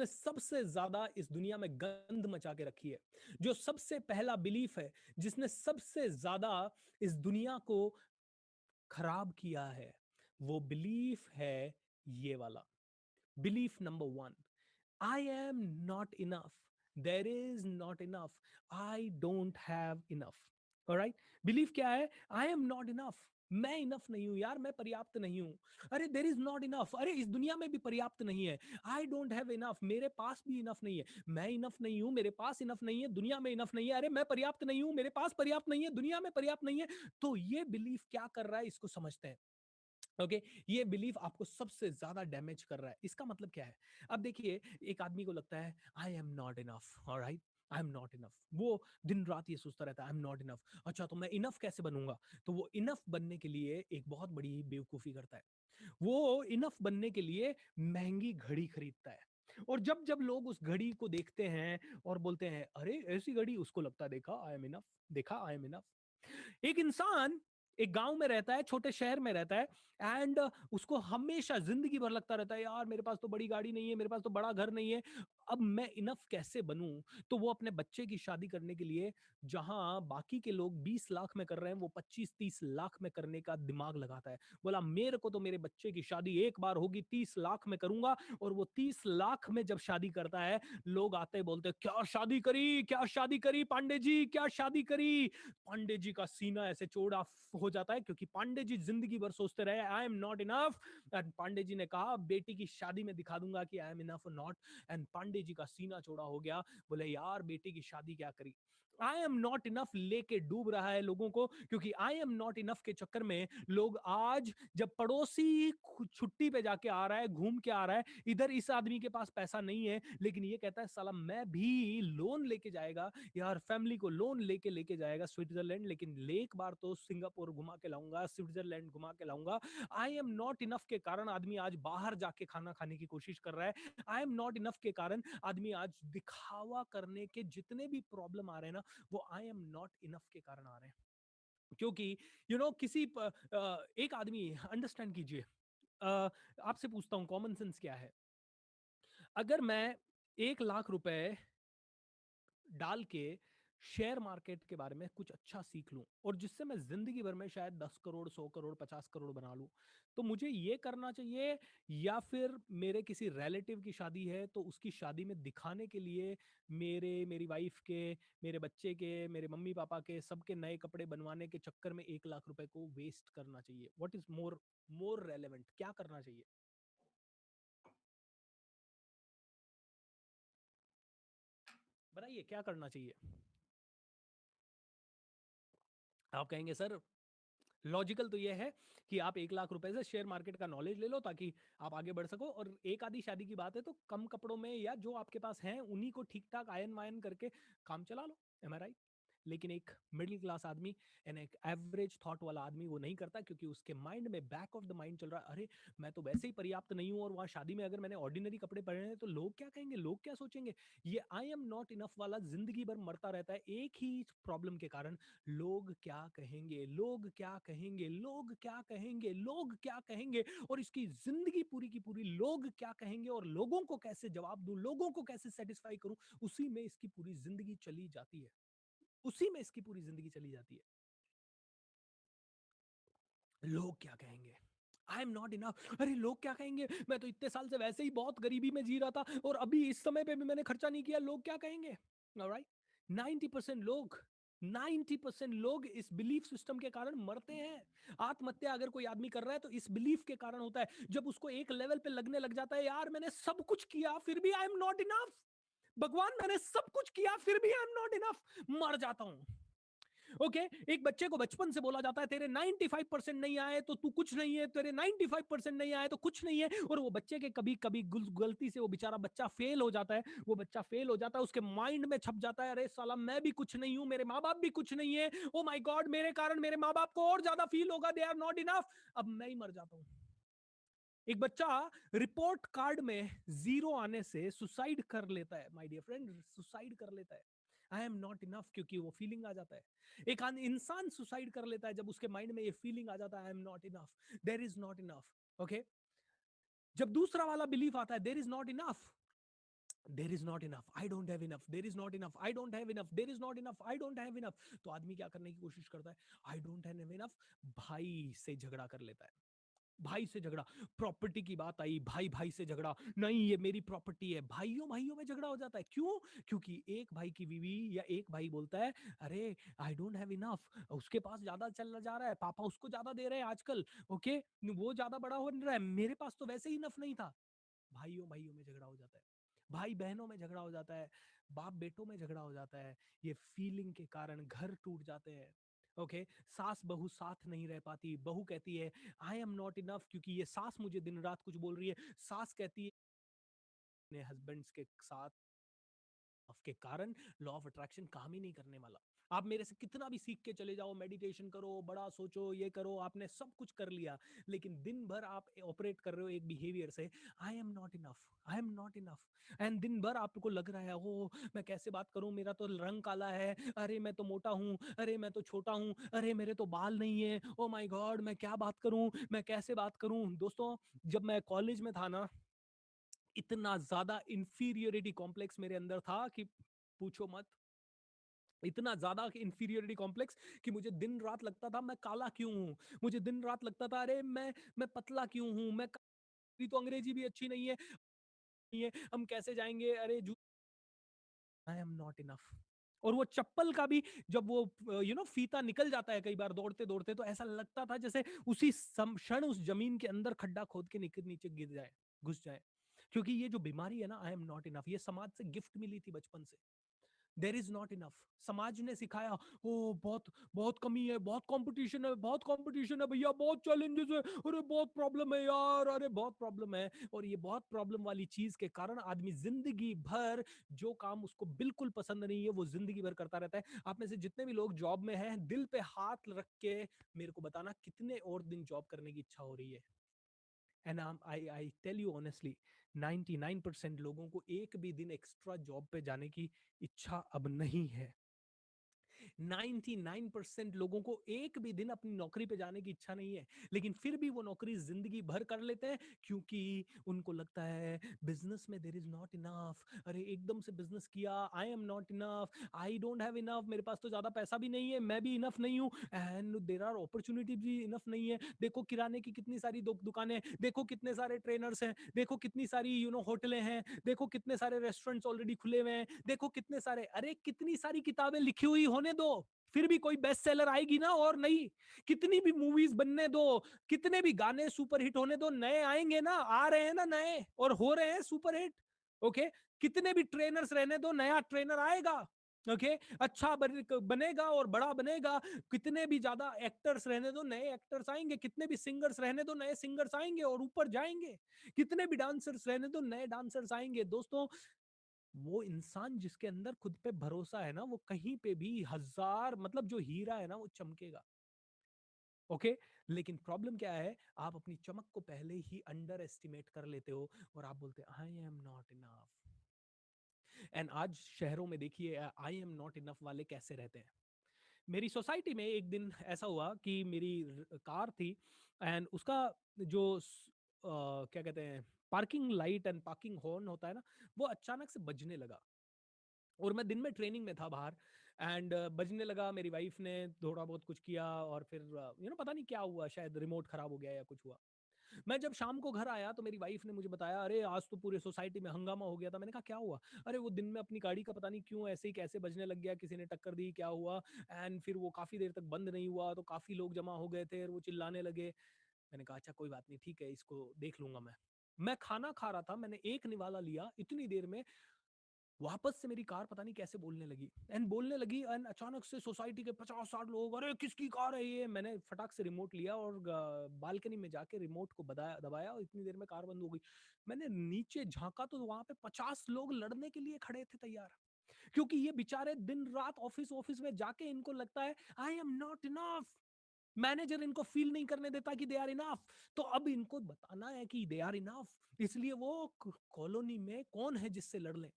जिसने सबसे ज्यादा इस दुनिया में गंद मचा के रखी है, जो सबसे पहला बिलीफ है जिसने सबसे ज्यादा इस दुनिया को खराब किया है, वो बिलीफ है ये वाला। Belief number one, I am not enough, there is not enough, I don't have enough. Alright, belief क्या है? आई एम नॉट इनफ, मैं इनफ नहीं हूं यार, मैं पर्याप्त नहीं हूं। अरे देर इज नॉट इनफ, अरे इस दुनिया में भी पर्याप्त नहीं है। आई डोंट हैव इनफ, मेरे पास भी इनफ नहीं है। मैं इनफ नहीं हूं, मेरे पास इनफ नहीं है, दुनिया में इनफ नहीं है। अरे मैं पर्याप्त नहीं हूं, मेरे पास पर्याप्त नहीं है, दुनिया में पर्याप्त नहीं है। तो ये बिलीफ क्या कर रहा है, इसको समझते हैं। ओके ये बिलीफ आपको सबसे ज्यादा डैमेज कर रहा है। इसका मतलब क्या है? अब देखिए, एक आदमी को लगता है I am not enough, alright, I am not enough. वो दिन रात ये सोचता रहता है आई एम नॉट इनफ। अच्छा तो मैं इनफ कैसे बनूंगा? तो वो इनफ बनने के लिए एक बहुत बड़ी बेवकूफी करता है। वो इनफ बनने के लिए महंगी घड़ी खरीदता है। और जब जब लोग उस घड़ी को देखते हैं और बोलते हैं अरे ऐसी घड़ी, उसको लगता है देखा आई एम इनफ, देखा आई एम इनफ। एक इंसान एक गांव में रहता है, छोटे शहर में रहता है, एंड उसको हमेशा जिंदगी भर लगता रहता है यार मेरे पास तो बड़ी गाड़ी नहीं है, मेरे पास तो बड़ा घर नहीं है, अब मैं इनफ कैसे बनूं? तो वो अपने बच्चे की शादी करने के लिए, जहां बाकी के लोग 20 लाख में कर रहे हैं, वो 25-30 लाख में करने का दिमाग लगाता है। बोला मेरे को तो मेरे बच्चे की शादी एक बार होगी, 30 लाख में करूंगा। और वो 30 लाख में जब शादी करता है, लोग आते हैं बोलते हैं क्या शादी करी, क्या शादी करी पांडे जी, क्या शादी करी। पांडे जी का सीना ऐसे चौड़ा हो जाता है, क्योंकि पांडे जी जिंदगी भर सोचते रहे I am not enough. And Pandey ji ने कहा बेटी की शादी में दिखा दूंगा कि आई एम इनफ और नॉट। एंड पांडे जी का सीना चौड़ा हो गया, बोले यार बेटी की शादी क्या करी। आई एम नॉट इनफ लेके डूब रहा है लोगों को, क्योंकि आई एम नॉट इनफ के चक्कर में लोग आज जब पड़ोसी छुट्टी पे जाके आ रहा है, घूम के आ रहा है, इधर इस आदमी के पास पैसा नहीं है, लेकिन ये कहता है साला मैं भी लोन लेके जाएगा यार, फैमिली को लोन लेके लेके जाएगा स्विट्जरलैंड, लेकिन एक बार तो सिंगापुर घुमा के लाऊंगा, स्विट्जरलैंड घुमा के लाऊंगा। आई एम नॉट इनफ के कारण आदमी आज बाहर जाके खाना खाने की कोशिश कर रहा है। आई एम नॉट इनफ के कारण आदमी आज दिखावा करने के जितने भी प्रॉब्लम आ रहे हैं ना, वो आई एम नॉट इनफ के कारण आ रहे हैं। क्योंकि किसी एक आदमी, अंडरस्टैंड कीजिए, आपसे पूछता हूं कॉमन सेंस क्या है। अगर मैं 1 लाख रुपए डाल के शेयर मार्केट के बारे में कुछ अच्छा सीख लूं, और जिससे मैं जिंदगी भर में शायद 10 करोड़, 100 करोड़, 50 करोड़ बना लूं, तो मुझे ये करना चाहिए? या फिर मेरे किसी रिलेटिव की शादी है तो उसकी शादी में दिखाने के लिए मेरी वाइफ के, मेरे बच्चे के, मेरे मम्मी पापा के सबके नए कपड़े बनवाने के चक्कर में 1 लाख रुपए को वेस्ट करना चाहिए? What is more more relevant, क्या करना चाहिए? बताइए क्या करना चाहिए? आप कहेंगे सर लॉजिकल तो ये है कि आप 1 लाख रुपए से शेयर मार्केट का नॉलेज ले लो ताकि आप आगे बढ़ सको, और एक आधी शादी की बात है तो कम कपड़ों में या जो आपके पास हैं उन्हीं को ठीक ठाक आयन वायन करके काम चला लो। एम आई राइट? लेकिन एक मिडिल क्लास आदमी एंड एक एवरेज थॉट वाला आदमी वो नहीं करता, क्योंकि उसके माइंड में बैक ऑफ द माइंड चल रहा है अरे मैं तो वैसे ही पर्याप्त नहीं हूं, और वहां शादी में अगर मैंने ऑर्डिनरी कपड़े पहने हैं तो लोग क्या कहेंगे, लोग क्या सोचेंगे। ये आई एम नॉट इनफ वाला जिंदगी भर मरता रहता है एक ही प्रॉब्लम के कारण, लोग क्या कहेंगे, लोग क्या कहेंगे, लोग क्या कहेंगे, लोग क्या कहेंगे। और इसकी जिंदगी पूरी की पूरी लोग क्या कहेंगे और लोगों को कैसे जवाब दूं, लोगों को कैसे सेटिस्फाई करूं, उसी में इसकी पूरी जिंदगी चली जाती है, उसी में इसकी पूरी जिंदगी चली जाती है। लोग क्या कहेंगे, आई एम नॉट इनफ, अरे लोग क्या कहेंगे, मैं तो इतने साल से वैसे ही बहुत गरीबी में जी रहा था और अभी इस समय पे भी मैंने खर्चा नहीं किया, लोग क्या कहेंगे। ऑलराइट, 90% लोग, 90% लोग इस बिलीफ सिस्टम के कारण मरते हैं। आत्महत्या अगर कोई आदमी कर रहा है तो इस बिलीफ के कारण होता है, जब उसको एक लेवल पे लगने लग जाता है यार मैंने सब कुछ किया फिर भी आई एम नॉट इनफ, भगवान मैंने सब कुछ किया फिर भी आई एम नॉट इनफ, मर जाता हूं। ओके एक बच्चे को बचपन से बोला जाता है तेरे 95% नहीं आए तो तू कुछ नहीं है, तेरे 95% नहीं आए तो कुछ नहीं है, और वो बच्चे के कभी कभी गलती से वो बेचारा बच्चा फेल हो जाता है, वो बच्चा फेल हो जाता है, उसके माइंड में छप जाता है अरे साला मैं भी कुछ नहीं हूं, मेरे माँ बाप भी कुछ नहीं है, ओ माय गॉड मेरे कारण मेरे माँ बाप को और ज्यादा फील होगा, दे आर नॉट इनफ, अब मैं ही मर जाता हूं। एक बच्चा रिपोर्ट कार्ड में 0 आने से सुसाइड कर लेता है, माय डियर फ्रेंड, सुसाइड कर लेता है, आई एम नॉट इनफ, क्योंकि वो फीलिंग आ जाता है। एक इंसान सुसाइड कर लेता है जब उसके माइंड में ये फीलिंग आ जाता है I am not enough, there is not enough. Okay, जब दूसरा वाला बिलीफ आता है there is not enough, there is not enough, I don't have enough, there is not enough, I don't have enough, there is not enough, I don't have enough. तो आदमी क्या करने की कोशिश करता है? आई डोंट हैव इनफ, भाई से झगड़ा कर लेता है। भाई से झगड़ा, प्रॉपर्टी की बात आई, भाई भाई से झगड़ा, नहीं ये मेरी प्रॉपर्टी है, भाइयों भाइयों में झगड़ा हो जाता है। क्यों? क्योंकि एक भाई की बीवी या एक भाई बोलता है, अरे आई डोंट हैव इनफ, उसके पास ज्यादा चल जा रहा है, पापा उसको ज्यादा दे रहे हैं आजकल, ओके, वो ज्यादा बड़ा हो रहा है, मेरे पास तो वैसे ही इनफ नहीं था। भाइयों भाइयों में झगड़ा हो जाता है, भाई बहनों में झगड़ा हो जाता है, बाप बेटों में झगड़ा हो जाता है। ये फीलिंग के कारण घर टूट जाते हैं। ओके, सास बहू साथ नहीं रह पाती, बहू कहती है आई एम नॉट इनफ, क्योंकि ये सास मुझे दिन रात कुछ बोल रही है, सास कहती है अपने हस्बैंड्स के साथ के कारण लॉ ऑफ अट्रैक्शन काम ही नहीं करने वाला। आप मेरे से कितना भी सीख के चले जाओ, मेडिटेशन करो, बड़ा सोचो, ये करो, आपने सब कुछ कर लिया, लेकिन दिन भर आप ऑपरेट कर रहे हो एक बिहेवियर से, आई am not enough, I am not enough. And दिन भर आपको लग रहा है, ओ मैं कैसे बात करूं, मेरा तो रंग काला है, अरे मैं तो मोटा हूं, अरे मैं तो छोटा हूं, अरे मेरे तो बाल नहीं है, ओ माय गॉड मैं क्या बात करूं, मैं कैसे बात करूं। दोस्तों, जब मैं कॉलेज में था ना, इतना ज्यादा इंफीरियरिटी कॉम्प्लेक्स मेरे अंदर था कि पूछो मत। इतना ज्यादा इंफीरियरिटी कॉम्प्लेक्स कि मुझे दिन रात लगता था मैं काला क्यों हूं, मुझे दिन रात लगता था अरे मैं पतला क्यों हूं, मैं मेरी तो अंग्रेजी भी अच्छी नहीं है, नहीं है, हम कैसे जाएंगे, अरे आई एम नॉट इनफ। और वो चप्पल का भी, जब वो फीता निकल जाता है कई बार दौड़ते दौड़ते, तो ऐसा लगता था जैसे उसी क्षण उस जमीन के अंदर खड्डा खोद के नीचे गिर जाए, घुस जाए। क्योंकि ये जो बीमारी है ना, आई एम नॉट इनफ, ये समाज से गिफ्ट मिली थी बचपन से। देर इज नॉट इनफ, समाज ने सिखाया, ओ बहुत बहुत कमी है, बहुत कंपटीशन है, बहुत कंपटीशन है भैया, बहुत चैलेंजेस है, अरे बहुत प्रॉब्लम है यार, अरे बहुत प्रॉब्लम है। और ये बहुत प्रॉब्लम वाली चीज के कारण आदमी जिंदगी भर जो काम उसको बिल्कुल पसंद नहीं है वो जिंदगी भर करता रहता है। आप में से जितने भी लोग जॉब में हैं, दिल पे हाथ रख के मेरे को बताना कितने और दिन जॉब करने की इच्छा हो रही है। And I tell you honestly, 99% लोगों को एक भी दिन एक्स्ट्रा जॉब पे जाने की इच्छा अब नहीं है। 99% लोगों को एक भी दिन अपनी नौकरी पे जाने की इच्छा नहीं है, लेकिन फिर भी वो नौकरी जिंदगी भर कर लेते हैं, क्योंकि उनको लगता है बिजनेस में देयर इज नॉट इनफ, अरे एकदम से बिजनेस किया, आई am not enough, I don't have enough, मेरे पास तो ज्यादा पैसा भी नहीं है, मैं भी इनफ नहीं हूं, एंड देयर आर अपॉर्चुनिटी भी इनफ नहीं है। देखो किराने की कितनी सारी दुकानें, देखो कितने सारे ट्रेनर्स हैं, देखो कितनी सारी होटलें हैं, देखो कितने सारे रेस्टोरेंट्स ऑलरेडी खुले हुए हैं, देखो कितने सारे, अरे कितनी सारी किताबें लिखी हुई होने दो, फिर भी कोई बेस्ट सेलर आएगी ना, और नहीं, कितनी भी मूवीज बनने दो, कितने भी गाने सुपर हिट होने दो, नए आएंगे ना, आ रहे हैं ना नए, और हो रहे हैं सुपर हिट। ओके, कितने भी ट्रेनर्स रहने दो, नया ट्रेनर आएगा, ओके, अच्छा बनेगा और बड़ा बनेगा। कितने भी ज्यादा एक्टर्स रहने दो, नए एक्टर्स आएंगे, कितने भी सिंगर्स रहने दो, नए सिंगर्स आएंगे और ऊपर जाएंगे, कितने भी डांसर्स रहने दो, नए डांसर्स आएंगे। दोस्तों, वो इंसान जिसके अंदर खुद पे भरोसा है ना, वो कहीं पे भी हजार, मतलब जो हीरा है ना, वो चमकेगा। ओके, लेकिन प्रॉब्लम क्या है, आप अपनी चमक को पहले ही अंडर एस्टिमेट कर लेते हो और आप बोलते हैं आई एम नॉट इनफ। एंड आज शहरों में देखिए आई एम नॉट इनफ वाले कैसे रहते हैं। मेरी सोसाइटी में एक दिन ऐसा हुआ कि मेरी कार थी, एंड उसका जो क्या कहते हैं, parking light and parking horn होता है ना, वो अचानक से बजने लगा। और मैं दिन में ट्रेनिंग में था बाहर, एंड बजने लगा, मेरी वाइफ ने थोड़ा बहुत कुछ किया, और फिर पता नहीं क्या हुआ, शायद रिमोट खराब हो गया या कुछ हुआ। मैं जब शाम को घर आया तो मेरी वाइफ ने मुझे बताया, अरे आज तो पूरे सोसाइटी में हंगामा हो गया था। मैंने कहा क्या हुआ? अरे वो दिन में अपनी गाड़ी का पता नहीं क्यों ऐसे ही कैसे बजने लग गया, किसी ने टक्कर दी, क्या हुआ, एंड फिर वो काफी देर तक बंद नहीं हुआ, तो काफी लोग जमा हो गए थे और वो चिल्लाने लगे। मैंने कहा अच्छा कोई बात नहीं, ठीक है, इसको देख लूंगा मैं खाना खा रहा था, मैंने एक निवाला लिया, इतनी देर में वापस से मेरी कार पता नहीं कैसे बोलने लगी, एंड अचानक से सोसाइटी के 50-60 लोग, अरे किसकी कार है ये? मैंने फटाक से रिमोट लिया और बालकनी में जाके रिमोट को दबाया और इतनी देर में कार बंद हो गई। मैंने नीचे झांका तो वहां पे 50 लोग लड़ने के लिए खड़े थे तैयार, क्योंकि ये बेचारे दिन रात ऑफिस ऑफिस में जाके इनको लगता है I am not enough, manager इनको फील नहीं करने देता कि दे आर इनफ, तो अब इनको बताना है कि दे आर इनफ, इसलिए वो कॉलोनी में कौन है जिससे लड़ ले।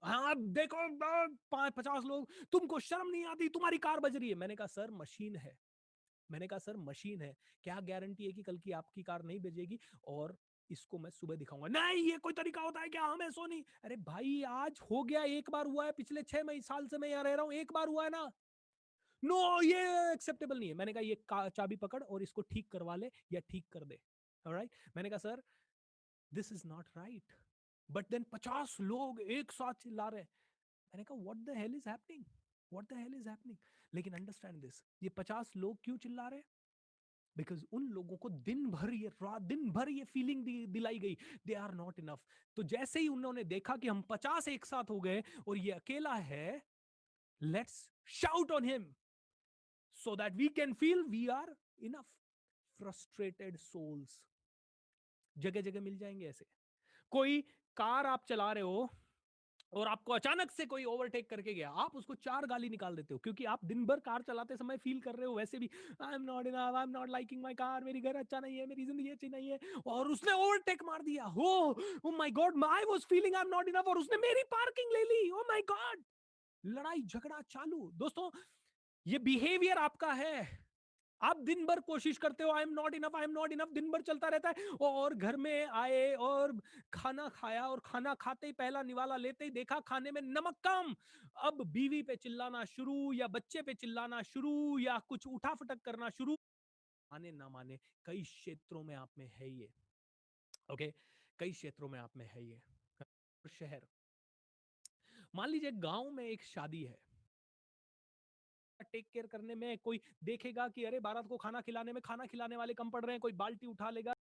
हाँ देखो 50 लोग, तुमको शर्म नहीं आती, तुम्हारी कार बज रही है। मैंने कहा सर मशीन है, मैंने कहा सर मशीन है, क्या गारंटी है कि कल की आपकी कार नहीं बजेगी? और इसको मैं सुबह दिखाऊंगा। नहीं, ये कोई तरीका होता है क्या? हम ऐसो नहीं। अरे भाई, आज हो गया, एक बार हुआ है, पिछले 6 साल से मैं यहाँ रह रहा हूँ, एक बार हुआ है ना। नो, ये एक्सेप्टेबल नहीं है। मैंने कहा ये चाबी पकड़ और इसको ठीक करवा ले या ठीक कर दे। ऑलराइट, मैंने कहा sir this is not right. But then 50 लोग एक साथ चिल्ला रहे। मैंने कहा what the hell is happening, what the hell is happening. लेकिन अंडरस्टैंड दिस, ये 50 लोग क्यों चिल्ला रहे? बिकॉज उन लोगों को दिन भर ये फीलिंग दिलाई गई, दे आर नॉट इनफ। तो जैसे ही उन्होंने देखा कि हम 50 एक साथ हो गए और ये अकेला है, let's shout on him so that we can feel we are enough. Frustrated souls जगह जगह मिल जाएंगे ऐसे। कोई कार आप चला रहे हो और आपको अचानक से कोई ओवरटेक करके गया, आप उसको 4 गाली निकाल देते हो, क्योंकि आप दिन भर कार चलाते समय फील कर रहे हो वैसे भी, आई am not enough, I am not liking my car, मेरी घर अच्छा नहीं है, मेरी जिंदगी अच्छी नहीं है, और उसने ओवरटेक मार दिया। हो, oh my God, I was feeling I am not enough, और उसने मेरी पार्किंग ले ली। ओ माय गॉड, लड़ाई झगड़ा चालू। दोस्तों, ये बिहेवियर आपका है। आप दिन भर कोशिश करते हो, आई am not enough, I am not enough, दिन भर चलता रहता है, और घर में आए और खाना खाया, और खाना खाते ही पहला निवाला लेते ही देखा खाने में नमक कम। अब बीवी पे चिल्लाना शुरू, या बच्चे पे चिल्लाना शुरू, या कुछ उठा फटक करना शुरू। माने ना माने, कई क्षेत्रों में आप में है ये। ओके, कई क्षेत्रों में आप में है ये। शहर, मान लीजिए गांव में एक शादी है, टेक केयर करने में कोई देखेगा कि अरे बारात को खाना खिलाने में खाना खिलाने वाले कम पड़ रहे हैं, कोई बाल्टी उठा लेगा।